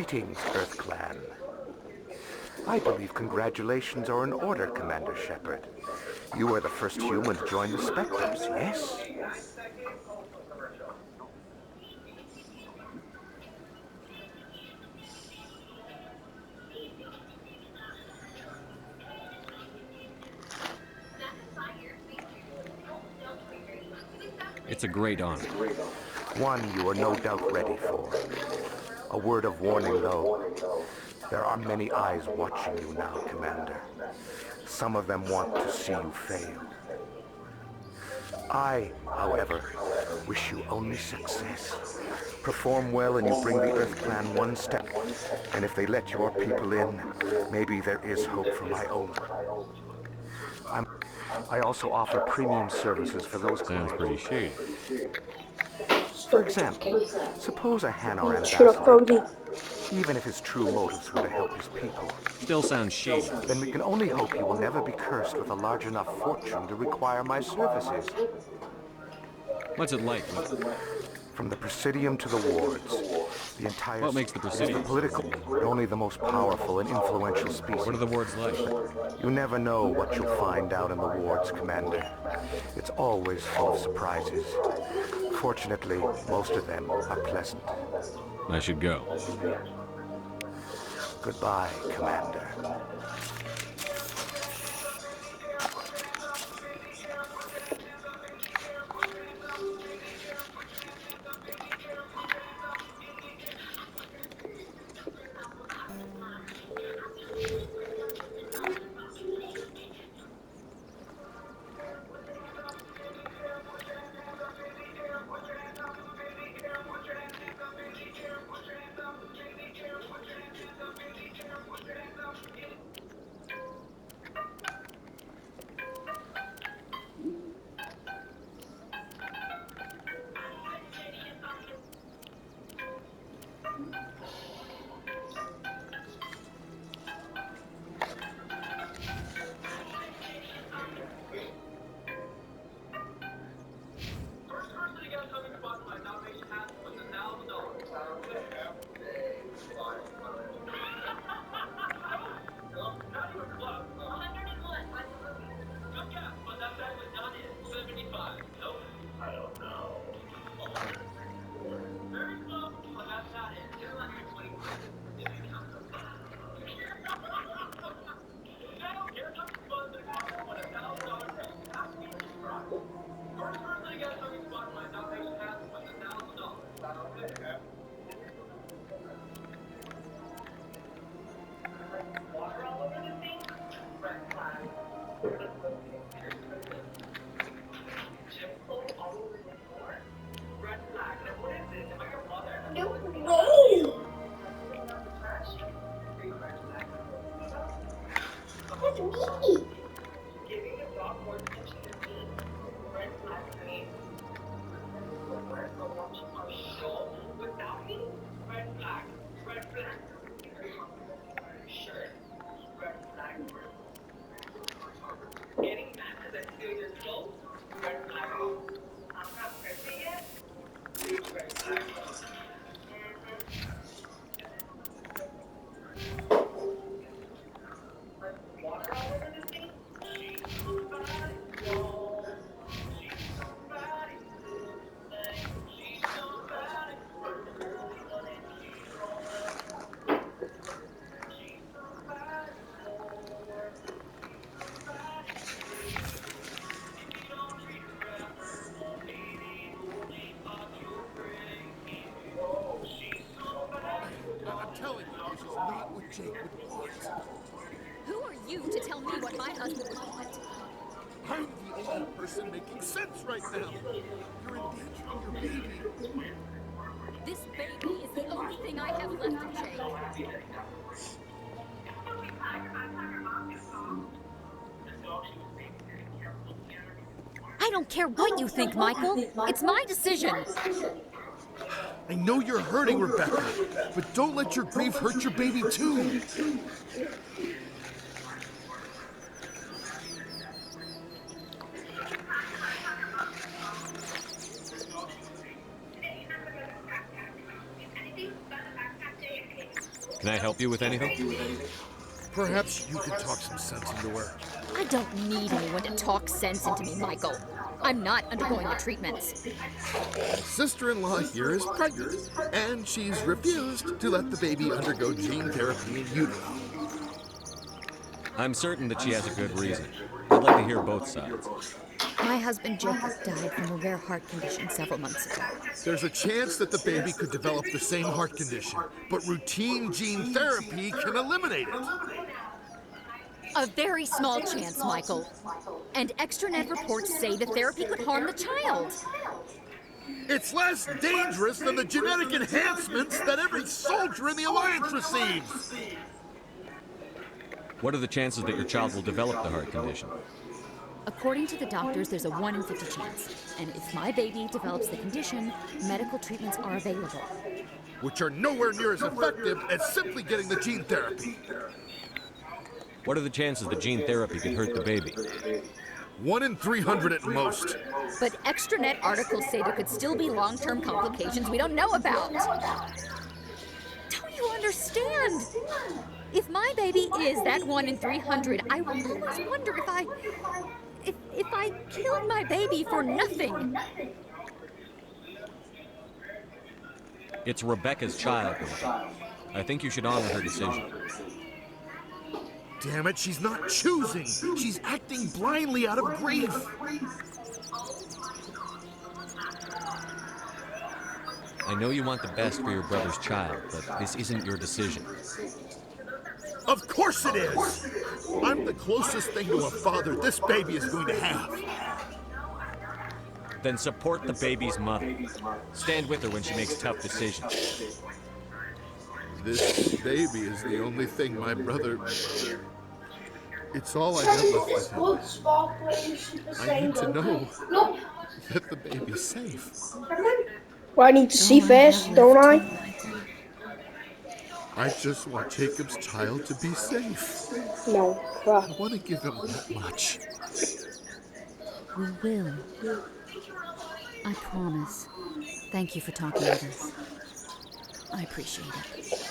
Greetings, Earth Clan. I believe congratulations are in order, Commander Shepard. You are the first human to join the Spectrums, yes? It's a great honor. One you are no doubt ready for. A word of warning, though. There are many eyes watching you now, Commander. Some of them want to see you fail. I, however, wish you only success. Perform well and you bring the Earth Clan one step. And if they let your people in, maybe there is hope for my own. I also offer premium services for those Sounds pretty shady. For example, suppose a Hanar Shut up, ambassador, Cody. even if his true motives were to help his people, Still sounds shady. then we can only hope he will never be cursed with a large enough fortune to require my services. What's it like? From the Presidium to the wards, the entire... What makes the is Presidium? the political, only the most powerful and influential species. What are the wards like? You never know what you'll find out in the wards, Commander. It's always full of surprises. Fortunately, most of them are pleasant. I should go. Goodbye, Commander. No way! That's me! I'm telling you, this is not what Jake would want. Who are you to tell me what my husband would want? I'm the only person making sense right now. You're endangering your baby. This baby is the only thing I have left of Jake. I don't care what you think, Michael. It's my decision. I know you're hurting, Rebecca, but don't let your grief hurt your baby too. Can I help you with anything? Perhaps you could talk some sense into her. I don't need anyone to talk sense into me, Michael. I'm not undergoing the treatments. My sister-in-law here is pregnant, and she's refused to let the baby undergo gene therapy in utero. I'm certain that she has a good reason. I'd like to hear both sides. My husband Jacob died from a rare heart condition several months ago. There's a chance that the baby could develop the same heart condition, but routine gene therapy can eliminate it. A very small chance, Michael. And extranet reports say the therapy could harm the child. It's less dangerous than the genetic enhancements that every soldier in the Alliance receives. What are the chances that your child will develop the heart condition? According to the doctors, there's a 1 in 50 chance. And if my baby develops the condition, medical treatments are available. Which are nowhere near as effective as simply getting the gene therapy. What are the chances that gene therapy could hurt the baby? 1 in 300 at most. But extranet articles say there could still be long-term complications we don't know about. Don't you understand? If my baby is that 1 in 300, I will always wonder if I killed my baby for nothing. It's Rebecca's child, Rebecca. I think you should honor her decision. Damn it, she's not choosing. She's acting blindly out of grief. I know you want the best for your brother's child, but this isn't your decision. Of course it is! I'm the closest thing to a father this baby is going to have. Then support the baby's mother. Stand with her when she makes tough decisions. This baby is the only thing my brother... It's all I have left with him. I need to know that the baby's safe. Well, I need to see first, don't I? I just want Jacob's child to be safe. No, crap. I want to give him that much. We will. I promise. Thank you for talking with us. I appreciate it.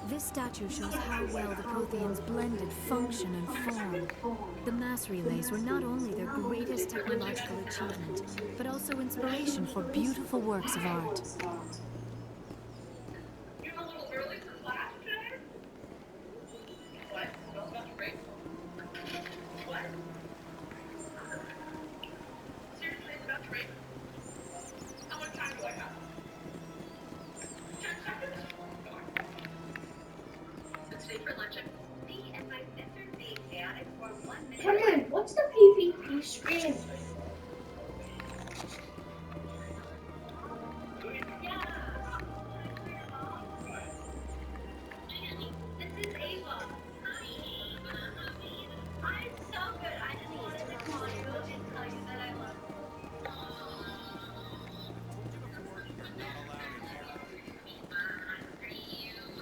This statue shows how well the Protheans blended function and form. The mass relays were not only their greatest technological achievement, but also inspiration for beautiful works of art. Come on, what's the PvP screen?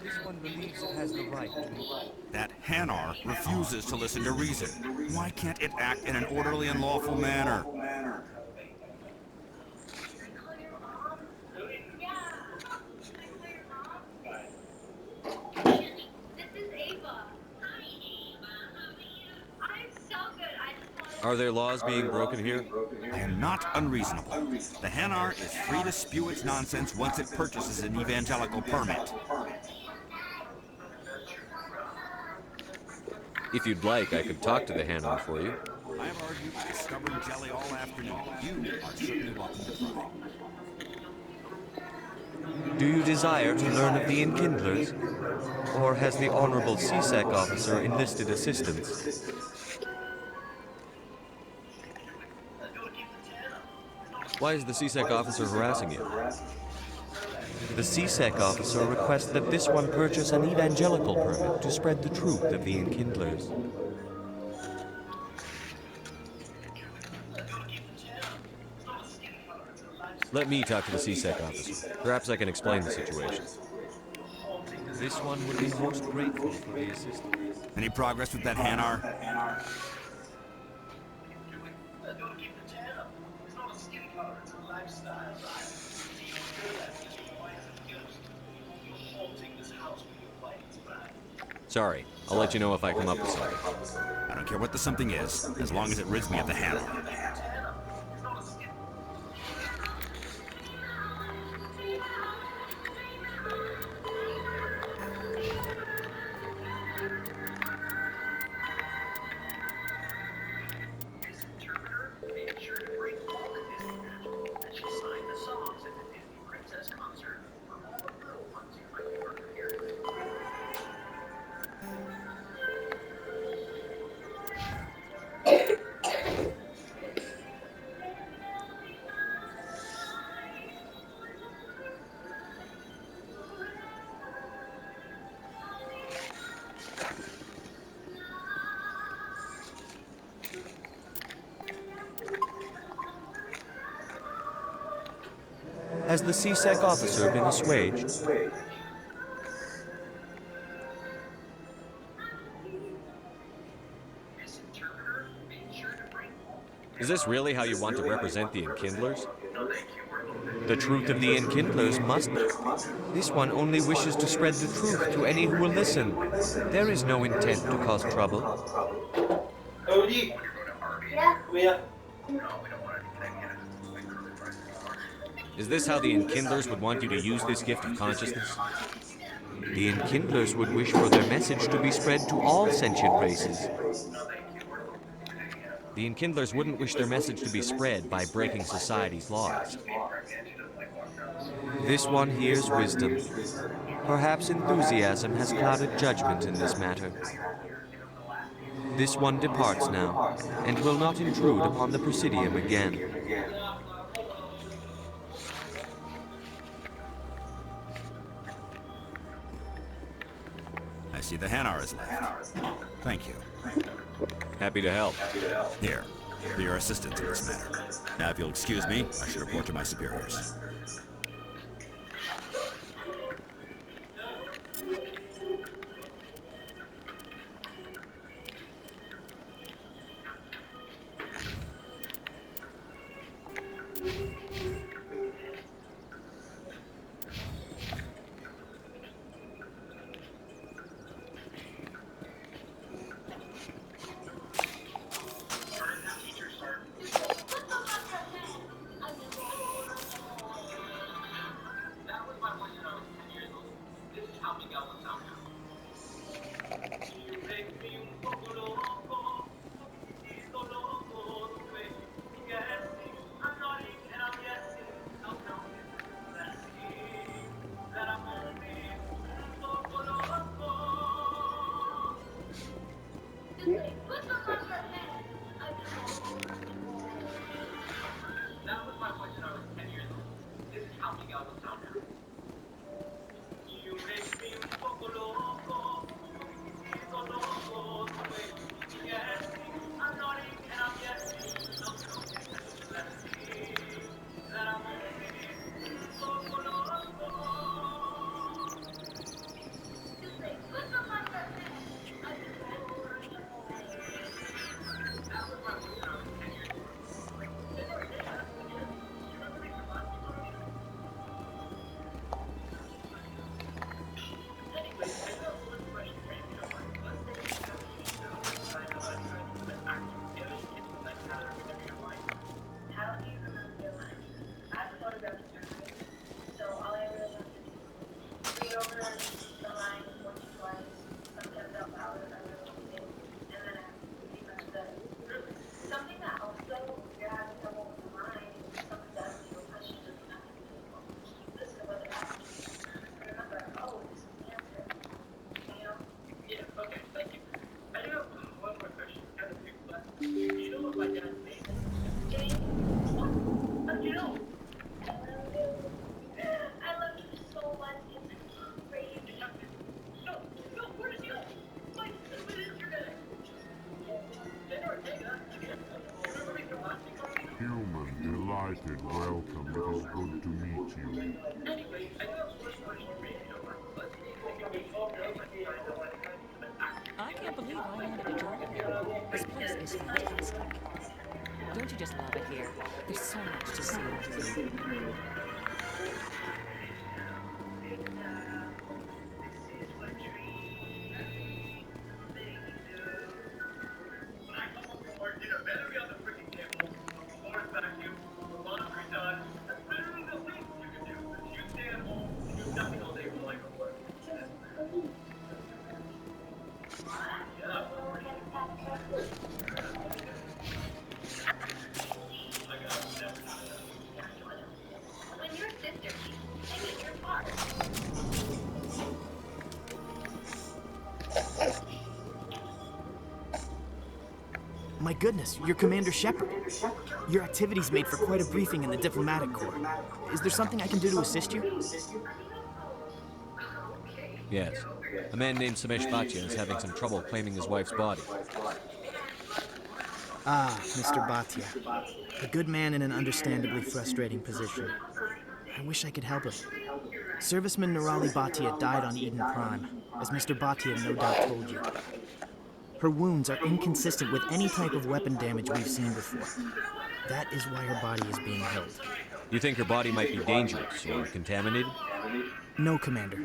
This one believes it has the right. That Hanar refuses to listen to reason. Why can't it act in an orderly and lawful manner? Are there laws being broken here? I am not unreasonable. The Hanar is free to spew its nonsense once it purchases an evangelical permit. If you'd like, I could talk to the Hanar for you. I have argued with the stubborn jelly all afternoon. You are certainly welcome to try. Do you desire to learn of the Enkindlers? Or has the Honorable CSEC officer enlisted assistance? Why is the CSEC officer harassing you? The CSEC officer requests that this one purchase an evangelical permit to spread the truth of the Enkindlers. Let me talk to the CSEC officer. Perhaps I can explain the situation. This one would be most grateful for the assistance. Any progress with that Hanar? Sorry, I'll let you know if I come up with something. I don't care what the something is, as long as it rids me of the Hanar. Has the CSEC officer been assuaged? Is this really how you want to represent the Enkindlers? The truth of the Enkindlers must... This one only wishes to spread the truth to any who will listen. There is no intent to cause trouble. Is this how the Enkindlers would want you to use this gift of consciousness? The Enkindlers would wish for their message to be spread to all sentient races. The Enkindlers wouldn't wish their message to be spread by breaking society's laws. This one hears wisdom. Perhaps enthusiasm has clouded judgment in this matter. This one departs now, and will not intrude upon the Presidium again. I see the Hanar is left. Thank you. Happy to help. Here, for your assistance in this matter. Now, if you'll excuse me, I should report to my superiors. belated welcome. It is good to meet you. I can't believe I landed a job here. This place is fantastic. Don't you just love it here? There's so much to see and do. My goodness, you're Commander Shepard. Your activities made for quite a briefing in the diplomatic corps. Is there something I can do to assist you? Yes. A man named Samesh Bhatia is having some trouble claiming his wife's body. Ah, Mr. Bhatia. A good man in an understandably frustrating position. I wish I could help him. Serviceman Nirali Bhatia died on Eden Prime, as Mr. Bhatia no doubt told you. Her wounds are inconsistent with any type of weapon damage we've seen before. That is why her body is being held. You think her body might be dangerous or contaminated? No, Commander.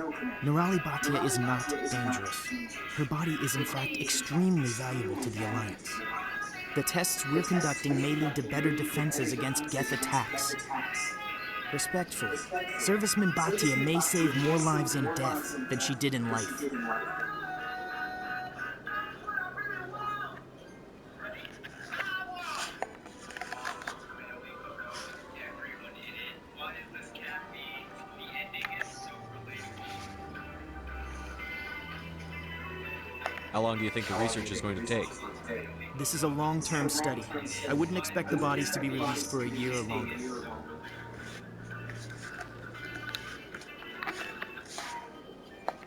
Nirali Bhatia is not dangerous. Her body is in fact extremely valuable to the Alliance. The tests we're conducting may lead to better defenses against Geth attacks. Respectfully, Serviceman Bhatia may save more lives in death than she did in life. How long do you think the research is going to take? This is a long-term study. I wouldn't expect the bodies to be released for a year or longer.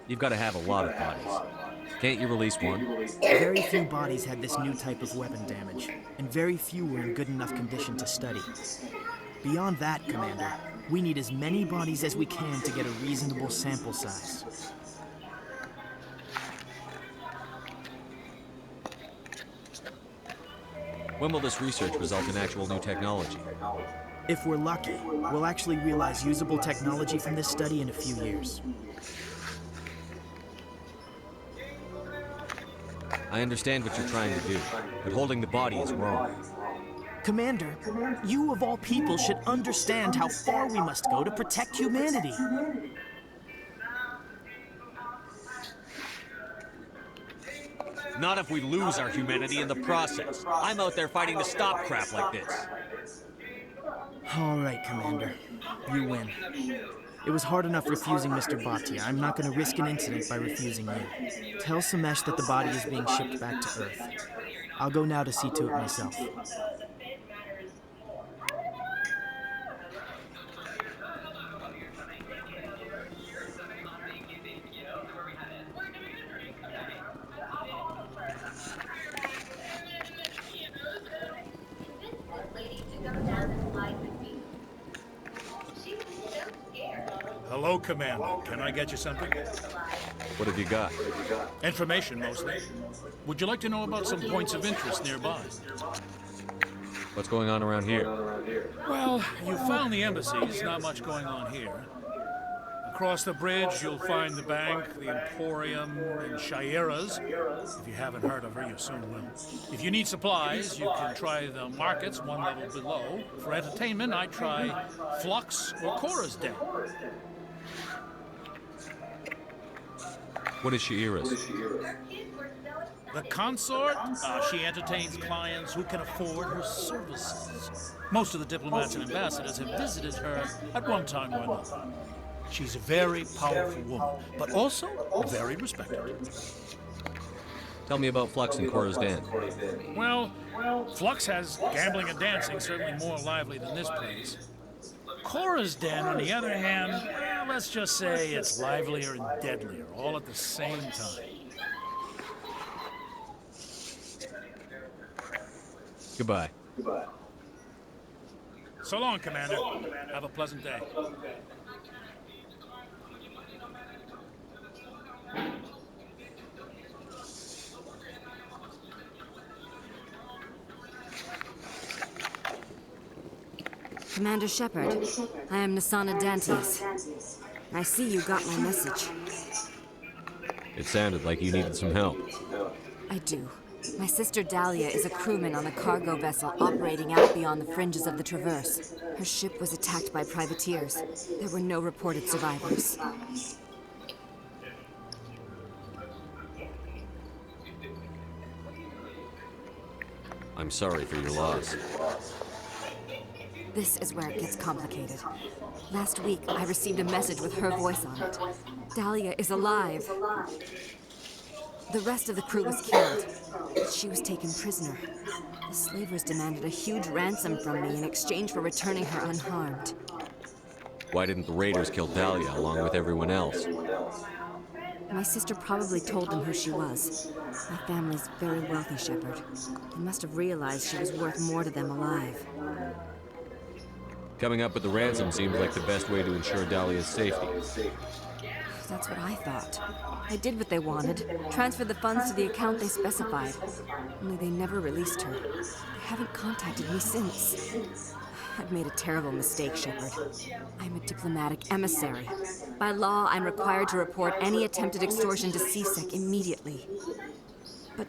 You've got to have a lot of bodies. Can't you release one? Very few bodies had this new type of weapon damage, and very few were in good enough condition to study. Beyond that, Commander, we need as many bodies as we can to get a reasonable sample size. When will this research result in actual new technology? If we're lucky, we'll actually realize usable technology from this study in a few years. I understand what you're trying to do, but holding the body is wrong. Commander, you of all people should understand how far we must go to protect humanity. Not if we lose our humanity in the process. I'm out there fighting to stop crap like this. All right, Commander. You win. It was hard enough refusing Mr. Bhatia. I'm not going to risk an incident by refusing you. Tell Samesh that the body is being shipped back to Earth. I'll go now to see to it myself. Hello, Commander. Can I get you something? What have you got? Information, mostly. Would you like to know about some points of interest nearby? What's going on around here? Well, you found the embassies. Not much going on here. Across the bridge, you'll find the bank, the Emporium, and Shaira's. If you haven't heard of her, you soon will. If you need supplies, you can try the markets one level below. For entertainment, I'd try Flux or Cora's Den. What is Shaira's? The consort? She entertains clients who can afford her services. Most of the diplomats and ambassadors have visited her at one time or another. She's a very powerful woman, but also very respected. Tell me about Flux and Cora's Den. Well, Flux has gambling and dancing, certainly more lively than this place. Cora's Den, on the other hand, well, let's just say it's livelier and deadlier, all at the same time. Goodbye. So long, Commander. Have a pleasant day. Commander Shepard, I am Nasana Dantius. I see you got my message. It sounded like you needed some help. I do. My sister Dahlia is a crewman on a cargo vessel operating out beyond the fringes of the Traverse. Her ship was attacked by privateers. There were no reported survivors. I'm sorry for your loss. This is where it gets complicated. Last week, I received a message with her voice on it. Dahlia is alive. The rest of the crew was killed, but she was taken prisoner. The slavers demanded a huge ransom from me in exchange for returning her unharmed. Why didn't the raiders kill Dahlia along with everyone else? My sister probably told them who she was. My family's very wealthy, Shepard. They must have realized she was worth more to them alive. Coming up with the ransom seems like the best way to ensure Dahlia's safety. That's what I thought. I did what they wanted, transferred the funds to the account they specified. Only they never released her. They haven't contacted me since. I've made a terrible mistake, Shepard. I'm a diplomatic emissary. By law, I'm required to report any attempted extortion to CSEC immediately. But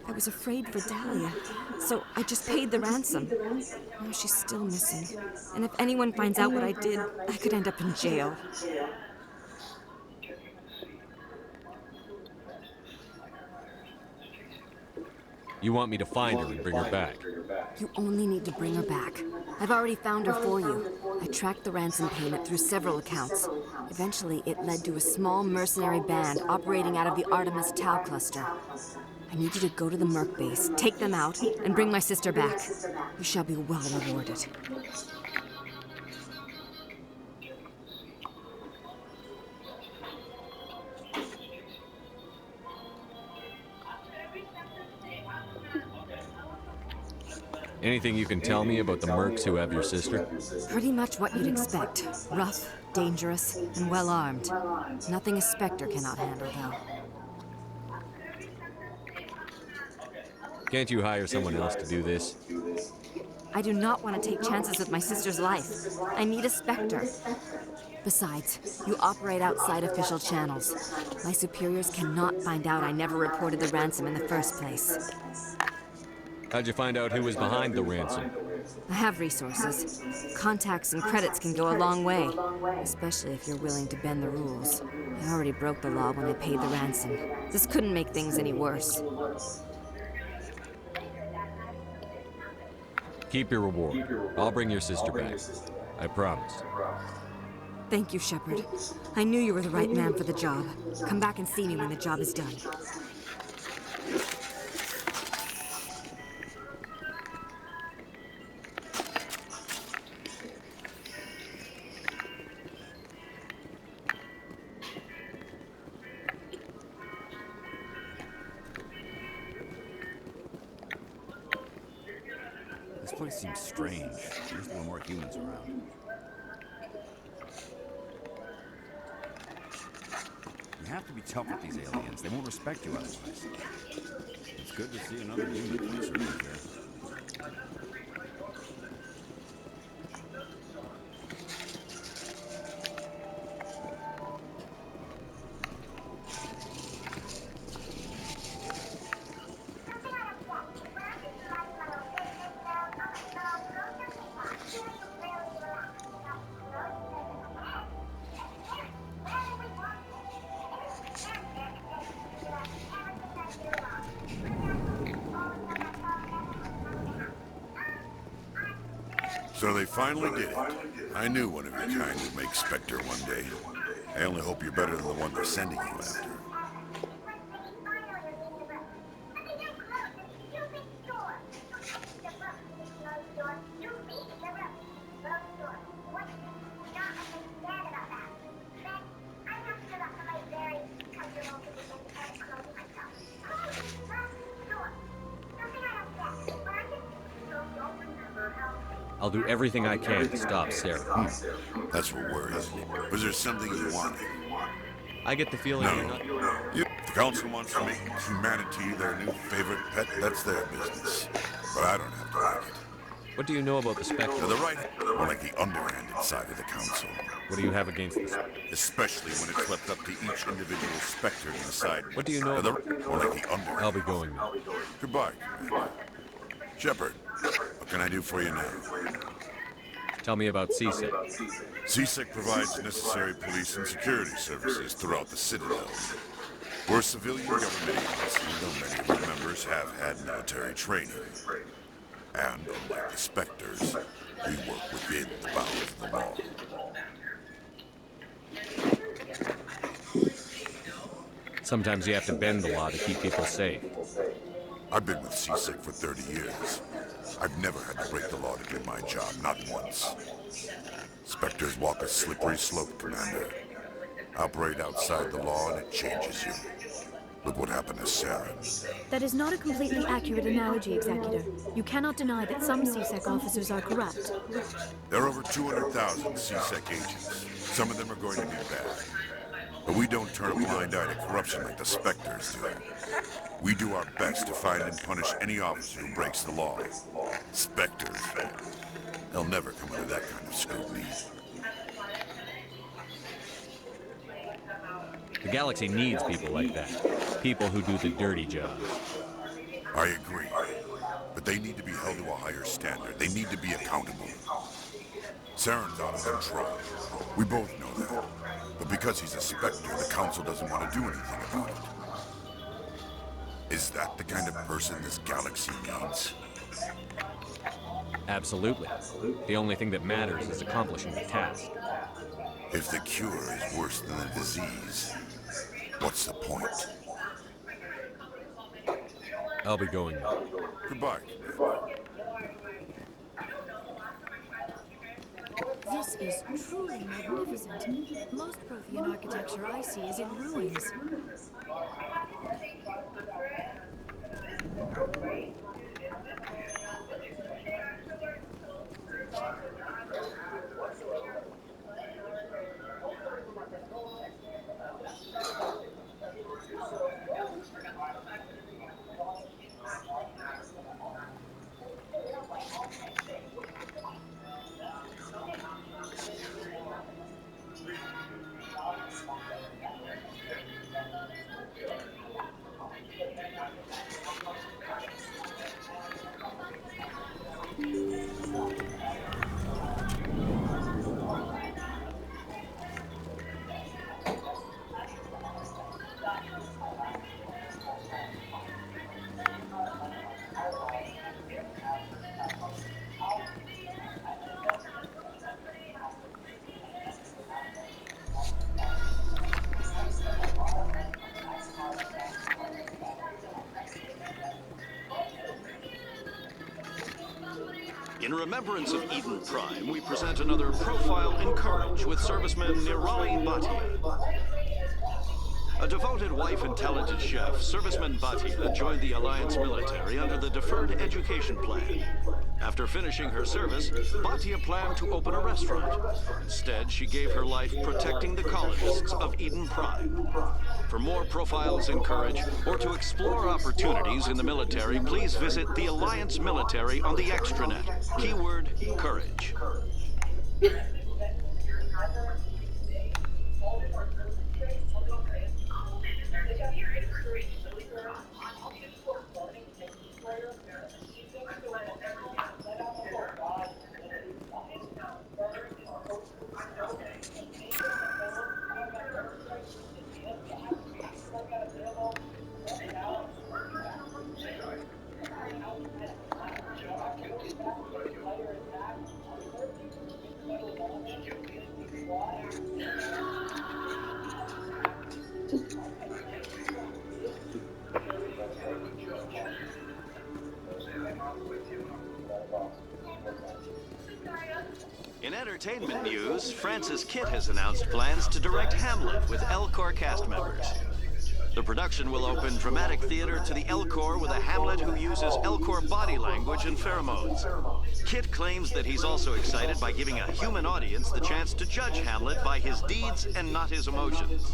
I was afraid for Dahlia, so I just paid the ransom. Now she's still missing. And if anyone finds out what I did, I could end up in jail. You want me to find her and bring her back? You only need to bring her back. I've already found her for you. I tracked the ransom payment through several accounts. Eventually, it led to a small mercenary band operating out of the Artemis Tau cluster. I need you to go to the Merc base, take them out, and bring my sister back. You shall be well rewarded. Anything you can tell me about the mercs who have your sister? Pretty much what you'd expect. Rough, dangerous, and well-armed. Nothing a Spectre cannot handle, though. Can't you hire someone else to do this? I do not want to take chances with my sister's life. I need a Spectre. Besides, you operate outside official channels. My superiors cannot find out I never reported the ransom in the first place. How'd you find out who was behind the ransom? I have resources. Contacts and credits can go a long way, especially if you're willing to bend the rules. I already broke the law when I paid the ransom. This couldn't make things any worse. Keep your reward. I'll bring your sister back. I promise. Thank you, Shepard. I knew you were the right man for the job. Come back and see me when the job is done. This place seems strange. Wish there were more humans around. You have to be tough with these aliens. They won't respect you otherwise. It's good to see another human face around here. So they finally did it. I knew one of your kind would make Spectre one day. I only hope you're better than the one they're sending you after. I'll do everything I can to stop Sarah. That's what worries me. Was there something you wanted? I get the feeling you're not... If the council wants to make humanity their new favorite pet, that's their business. But I don't have to like it. What do you know about the Spectre? They're the right, or like the underhanded side of the council. What do you have against this? Especially when it's left up to each individual Spectre to decide. What do you know about... Or like the underhanded. I'll be going now. Goodbye, Commander. Shepard, what can I do for you now? Tell me about CSEC. CSEC provides necessary police and security services throughout the Citadel. We're a civilian government agency, though many of our members have had military training. And unlike the Spectres, we work within the bounds of the law. Sometimes you have to bend the law to keep people safe. I've been with CSEC for 30 years. I've never had to break the law to do my job, not once. Spectres walk a slippery slope, Commander. Operate outside the law and it changes you. Look what happened to Sarah. That is not a completely accurate analogy, Executor. You cannot deny that some CSEC officers are corrupt. There are over 200,000 CSEC agents. Some of them are going to be bad. But we don't turn a blind eye to corruption like the Spectres do. We do our best to find and punish any officer who breaks the law. Spectres, they'll never come under that kind of scrutiny. The galaxy needs people like that. People who do the dirty jobs. I agree. But they need to be held to a higher standard. They need to be accountable. Saren's out of control. We both know that. But because he's a Spectre, the Council doesn't want to do anything about it. Is that the kind of person this galaxy needs? Absolutely. The only thing that matters is accomplishing the task. If the cure is worse than the disease, what's the point? I'll be going now. Goodbye. This is truly magnificent. Most Prothean architecture I see is in ruins. In remembrance of Eden Prime, we present another profile in courage with serviceman Nirali Bhatia. A devoted wife and talented chef, serviceman Bhatia joined the Alliance military under the Deferred Education Plan. After finishing her service, Bhatia planned to open a restaurant. Instead, she gave her life protecting the colonists of Eden Prime. For more profiles in courage, or to explore opportunities in the military, please visit the Alliance military on the extranet. Keyword, courage. In entertainment news, Francis Kitt has announced plans to direct Hamlet with Elcor cast members. The production will open dramatic theater to the Elcor with a Hamlet who uses Elcor body language and pheromones. Kit claims that he's also excited by giving a human audience the chance to judge Hamlet by his deeds and not his emotions.